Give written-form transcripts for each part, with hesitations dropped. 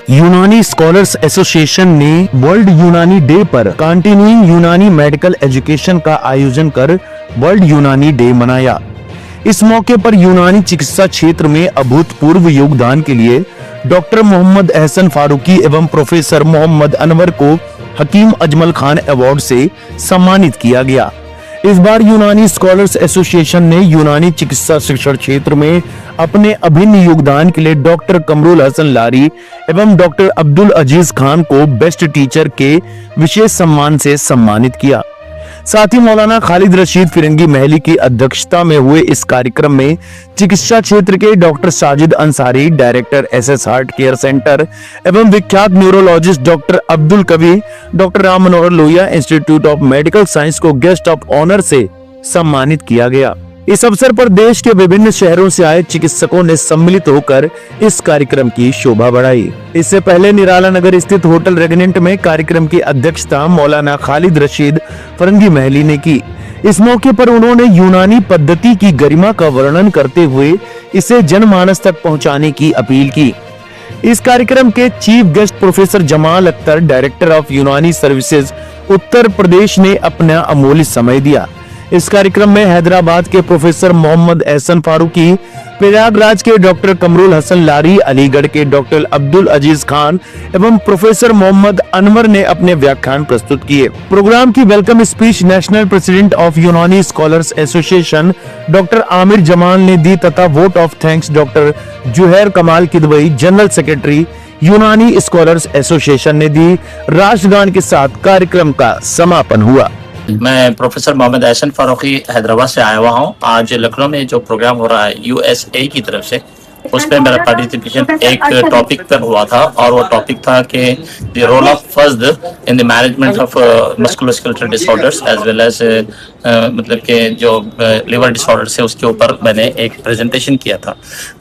यूनानी scholars association ने world Unani day पर कंटिन्यूइंग यूनानी मेडिकल एजुकेशन का आयोजन कर वर्ल्ड यूनानी डे मनाया। इस मौके पर यूनानी चिकित्सा क्षेत्र में अभूतपूर्व योगदान के लिए डॉक्टर मोहम्मद एहसन फारूकी एवं प्रोफेसर मोहम्मद अनवर को हकीम अजमल खान अवार्ड से सम्मानित किया गया। इस बार यूनानी स्कॉलर्स एसोसिएशन ने यूनानी चिकित्सा शिक्षण क्षेत्र में अपने अभिन्न योगदान के लिए डॉक्टर कमरुल हसन लारी एवं डॉक्टर अब्दुल अजीज खान को बेस्ट टीचर के विशेष सम्मान से सम्मानित किया। साथ ही मौलाना खालिद रशीद फिरंगी महली की अध्यक्षता में हुए इस कार्यक्रम में चिकित्सा क्षेत्र के doctor Sajid Ansari, director SS heart care centre एवं विख्यात न्यूरोलॉजिस्ट डॉक्टर अब्दुल कवी, doctor Ram Manohar Lohia institute of medical science को गेस्ट ऑफ ऑनर से सम्मानित किया गया। इस अवसर पर देश के विभिन्न शहरों से आए चिकित्सकों ने सम्मिलित होकर इस कार्यक्रम की शोभा बढ़ाई। इससे पहले निराला नगर स्थित होटल रेगनेंट में कार्यक्रम की अध्यक्षता मौलाना खालिद रशीद फरंगी महली ने की। इस मौके पर उन्होंने यूनानी पद्धति की गरिमा का वर्णन करते हुए इसे जनमानस तक पहुंचाने की अपील की। इस कार्यक्रम के chief guest professor Jamal Akhtar, director of यूनानी सर्विसेज उत्तर प्रदेश ने अपना अमूल्य समय दिया। इस कार्यक्रम में हैदराबाद के प्रोफेसर मोहम्मद एहसन फारूकी, प्रयागराज के डॉक्टर कमरुल हसन लारी, अलीगढ़ के डॉक्टर अब्दुल अजीज खान एवं प्रोफेसर मोहम्मद अनवर ने अपने व्याख्यान प्रस्तुत किए। प्रोग्राम की welcome speech national president of Unani scholars association doctor Amir Jamal ने दी तथा vote of thanks doctor Zuhair Kamal Kidwai, general secretary Unani scholars association ने दी। राष्ट्रगान के साथ कार्यक्रम का समापन हुआ। मैं प्रोफेसर मोहम्मद एहसन फारूकी हैदराबाद से आया हुआ हूँ। आज लखनऊ में जो प्रोग्राम हो रहा है यूएसए की तरफ से, उस पर मेरा पार्टिसिपेशन एक टॉपिक पर हुआ था और वो टॉपिक था कि द रोल ऑफ फज्द in the management of musculoskeletal disorders as well as मतलब के जो लिवर डिसऑर्डर्स है उसके ऊपर मैंने एक प्रेजेंटेशन किया था।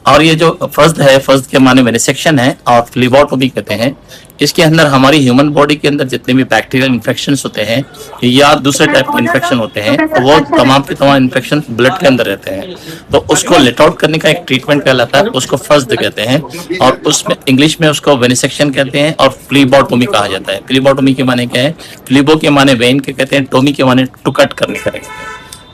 और ये जो फज्द है, फज्द के माने वेनिसेक्शन है और फ्लेबोटोमी कहते हैं। इसके अंदर हमारी ह्यूमन बॉडी के अंदर जितने भी बैक्टीरियल इन्फेक्शंस होते हैं या दूसरे टाइप के इन्फेक्शन होते हैं, तो वो तमाम के तमाम इन्फेक्शन ब्लड के अंदर रहते हैं, तो उसको लेट आउट करने का एक ट्रीटमेंट कहलाता है, उसको फज्द कहते हैं। और उसमें इंग्लिश में उसको वेनिसेक्शन कहते हैं और फ्लीबोटोमी कहा जाता है। फ्लीबोटोमी के माने क्या है? फ्लीबो के माने वेन के कहते हैं, टोमी के माने टू कट करने का।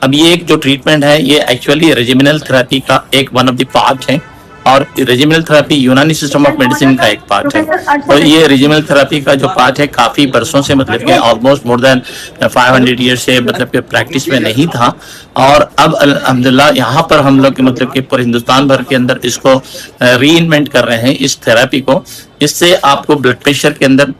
अब ये एक जो ट्रीटमेंट है ये एक्चुअली रेजिमिनल थेरेपी का एक वन ऑफ द पार्ट है और रेजिमिनल थेरेपी यूनानी सिस्टम ऑफ मेडिसिन का एक पार्ट है। तो ये रेजिमिनल थेरेपी का जो पार्ट है काफी बरसों से मतलब कि ऑलमोस्ट मोर देन 500 ईयर से मतलब कि प्रैक्टिस में नहीं था और अब अल्हम्दुलिल्लाह यहाँ पर हम लोग मतलब कि पूरे हिंदुस्तान भर के अंदर इसको रीइन्वेंट कर रहे हैं इस थेरेपी को। इससे आपको ब्लड प्रेशर के अंदर,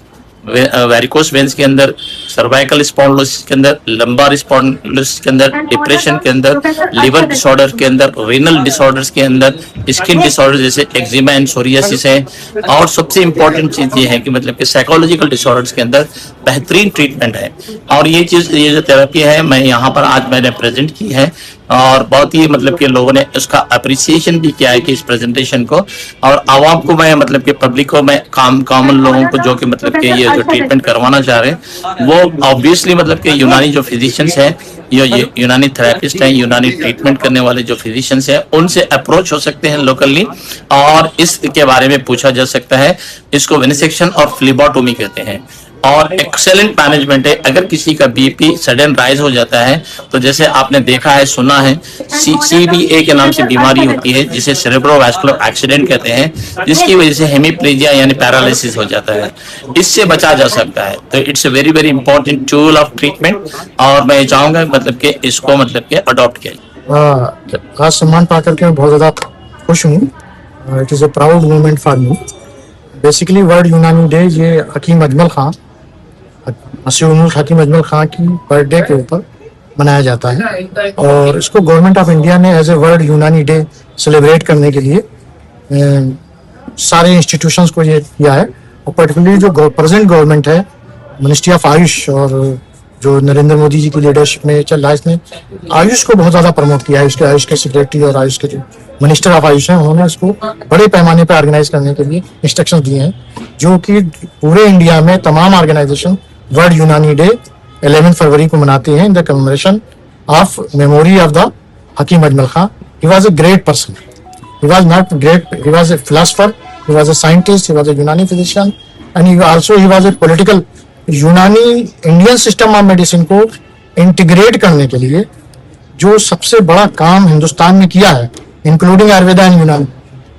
वेरिकोस वेन्स के अंदर, सर्वाइकल स्पॉन्डिलोसिस के अंदर, लंबार स्पॉन्डिलोसिस के अंदर, डिप्रेशन के अंदर, लिवर डिसऑर्डर के अंदर, रीनल डिसऑर्डर्स के अंदर, स्किन डिसऑर्डर जैसे एक्जिमा एंड सोरियासिस है। और सबसे इंपॉर्टेंट चीज ये है कि मतलब कि साइकोलॉजिकल डिसऑर्डर्स के अंदर बेहतरीन ट्रीटमेंट है। और ये जो थेरेपी है मैं यहाँ पर आज मैंने प्रेजेंट की है और बहुत ही मतलब कि लोगों ने उसका अप्रिसिएशन भी किया है कि इस प्रेजेंटेशन को। और आवाम को मैं मतलब कि पब्लिक को मैं कॉमन लोगों को जो कि मतलब कि ये जो ट्रीटमेंट करवाना चाह रहे हैं वो ऑब्वियसली मतलब कि यूनानी जो फिजिशियंस हैं, ये यूनानी थेरेपिस्ट हैं, यूनानी ट्रीटमेंट करने वाले जो फिजिशियंस हैं उनसे अप्रोच हो सकते हैं लोकली और इसके बारे में पूछा जा सकता है। इसको वेनिसेक्शन और फ्लीबोटोमी कहते हैं और एक्सेलेंट मैनेजमेंट है। अगर किसी का बीपी सडन राइज हो जाता है तो जैसे आपने देखा है, सुना है, CBA के नाम से बीमारी होती है जिसे सेरेब्रोवास्कुलर एक्सीडेंट कहते हैं, जिसकी वजह से हेमिप्लेजिया यानी पैरालिसिस हो जाता है। इससे बचा जा सकता है। तो it's a very very important tool of treatment और मैं चाहूंगा मतलब कि इसको मतलब कि अडॉप्ट किया। आज सम्मान पा करके मैं बहुत ज्यादा खुश हूँ। It is a proud moment for me. Basically world Unani day ये हकीम अजमल खान, हकीम अजमल खान की बर्थडे के ऊपर मनाया जाता है और इसको गवर्नमेंट ऑफ इंडिया ने as a world Unani day celebrate करने के लिए सारे इंस्टीट्यूशंस को ये किया है। और पर्टिकुलरली जो प्रेजेंट गवर्नमेंट है, मिनिस्ट्री ऑफ आयुष और जो नरेंद्र मोदी जी की लीडरशिप में चल रहा है, इसने आयुष को बहुत ज्यादा प्रमोट किया है। इसके आयुष के सेक्रेटरी और आयुष के जो मिनिस्टर ऑफ आयुष हैं उन्होंने इसको बड़े पैमाने पर ऑर्गेनाइज करने के लिए इंस्ट्रक्शंस दिए हैं, जो कि पूरे इंडिया में तमाम ऑर्गेनाइजेशन वर्ल्ड यूनानी डे 11 फरवरी को मनाते हैं in the commemoration of memory of the Hakim Ajmal Khan. He was a great person, he was not great, he was a philosopher, he was a scientist, he was a Unani physician, and he was a political यूनानी Indian system of medicine को integrate करने के लिए जो सबसे बड़ा काम हिंदुस्तान ने किया है, इंक्लूडिंग आयुर्वेदा एंड यूनानी,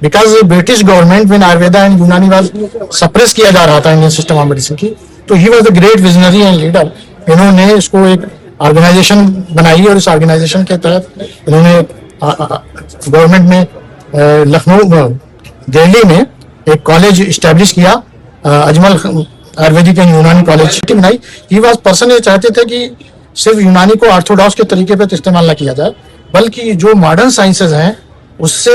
बिकॉज ब्रिटिश गवर्नमेंट में आयुर्वेदा एंड यूनानी वाज सप्रेस किया जा रहा था इंडियन सिस्टम ऑफ मेडिसिन की, तो ही was a great visionary and leader. इन्होंने इसको एक ऑर्गेनाइजेशन बनाई और इस ऑर्गेनाइजेशन के तहत इन्होंने गवर्नमेंट में लखनऊ दिल्ली में एक कॉलेज इस्टेब्लिश किया, अजमल आयुर्वेदिक एंड यूनानी कॉलेज बनाई। ही वाज पर्सन ये चाहते थे कि सिर्फ यूनानी को ऑर्थोडॉक्स के तरीके पे इस्तेमाल ना किया जाए, बल्कि जो मॉडर्न साइंसेज हैं उससे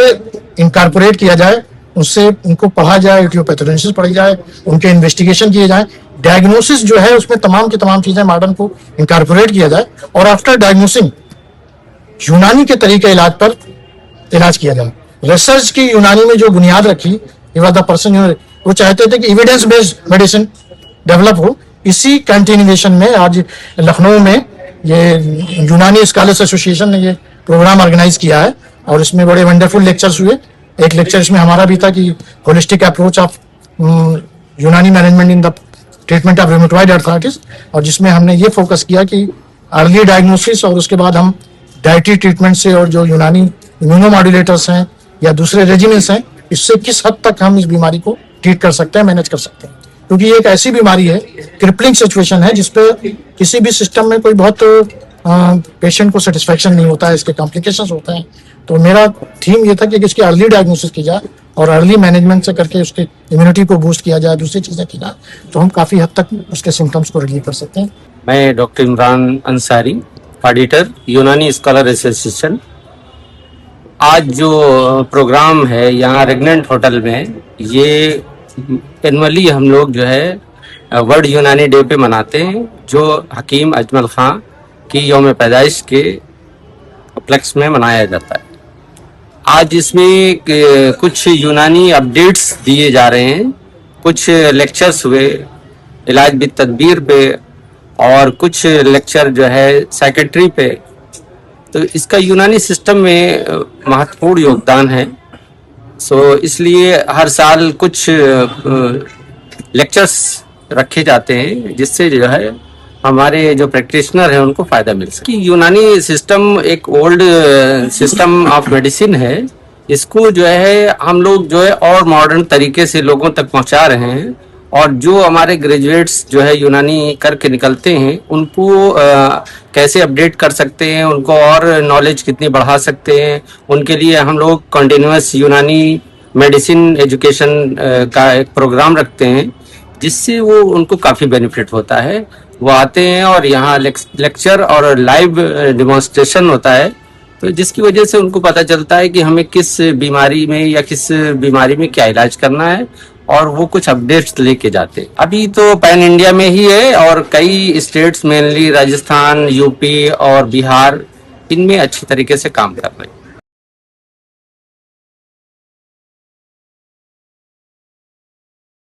इनकॉर्पोरेट किया जाए, उससे उनको पढ़ा जाए, इटियोपैथोजेनेसिस पढ़ी जाए, उनके इन्वेस्टिगेशन किए जाए, डायग्नोसिस जो है उसमें तमाम की तमाम चीजें मॉडर्न को इनकॉर्पोरेट किया जाए, और आफ्टर डायग्नोसिंग यूनानी के तरीके इलाज पर इलाज किया जाए। रिसर्च की यूनानी में जो बुनियाद रखी, ये वाज द पर्सन, वो चाहते थे कि एविडेंस बेस्ड मेडिसिन डेवलप हो। इसी कंटिन्यूएशन में आज लखनऊ में ये यूनानी स्कॉलर्स एसोसिएशन ने ये प्रोग्राम ऑर्गेनाइज किया है, और इसमें बड़े वंडरफुल लेक्चर्स हुए। एक लेक्चर इसमें हमारा भी था कि होलिस्टिक अप्रोच ऑफ यूनानी management in the treatment of rheumatoid arthritis, और जिसमें हमने ये फोकस किया कि अर्ली डायग्नोसिस और उसके बाद हम डाइटरी ट्रीटमेंट से और जो यूनानी इम्यूनोमॉड्यूलेटर्स हैं या दूसरे रेजिमेंट्स हैं, इससे किस हद तक हम इस बीमारी को ट्रीट कर सकते हैं, मैनेज कर सकते हैं। क्योंकि ये एक ऐसी बीमारी है, क्रिपलिंग सिचुएशन है, जिसपे किसी भी सिस्टम में कोई बहुत पेशेंट को सेटिस्फेक्शन नहीं होता है, इसके कॉम्प्लिकेशंस होते हैं। तो मेरा थीम ये था कि इसकी अर्ली डायग्नोसिस की जाए और अर्ली मैनेजमेंट से करके उसके इम्यूनिटी को बूस्ट किया जाए, दूसरी चीजें की जाए, तो हम काफी हद तक उसके सिम्टम्स को रिलीव कर सकते हैं। मैं डॉक्टर इमरान अंसारी, ऑडिटर, यूनानी स्कॉलर एसोसिएशन। आज जो प्रोग्राम है यहाँ रेगनेंट होटल में, ये एनुअली हम लोग जो है वर्ल्ड यूनानी डे पे मनाते हैं, जो हकीम अजमल खां की यौम पैदाइश के उपलक्ष्य में मनाया जाता है। आज इसमें कुछ यूनानी अपडेट्स दिए जा रहे हैं, कुछ लेक्चर्स हुए इलाज भी तदबीर पे, और कुछ लेक्चर जो है साइकेट्री पे। तो इसका यूनानी सिस्टम में महत्वपूर्ण योगदान है। इसलिए हर साल कुछ लेक्चर्स रखे जाते हैं, जिससे जो है हमारे जो प्रैक्टिशनर हैं उनको फायदा मिल सके। यूनानी सिस्टम एक ओल्ड सिस्टम ऑफ मेडिसिन है, इसको जो है हम लोग जो है और मॉडर्न तरीके से लोगों तक पहुंचा रहे हैं, और जो हमारे ग्रेजुएट्स जो है यूनानी करके निकलते हैं उनको कैसे अपडेट कर सकते हैं, उनको और नॉलेज कितनी बढ़ा सकते हैं, उनके लिए हम लोग कंटिन्यूअस यूनानी मेडिसिन एजुकेशन का एक प्रोग्राम रखते हैं, जिससे वो उनको काफ़ी बेनिफिट होता है। वो आते हैं और यहाँ लेक्चर और लाइव डिमॉन्स्ट्रेशन होता है, तो जिसकी वजह से उनको पता चलता है कि हमें किस बीमारी में या किस बीमारी में क्या इलाज करना है, और वो कुछ अपडेट्स लेके जाते हैं। अभी तो पैन इंडिया में ही है, और कई स्टेट्स मेनली राजस्थान, यूपी और बिहार, इनमें अच्छी तरीके से काम कर रहे हैं।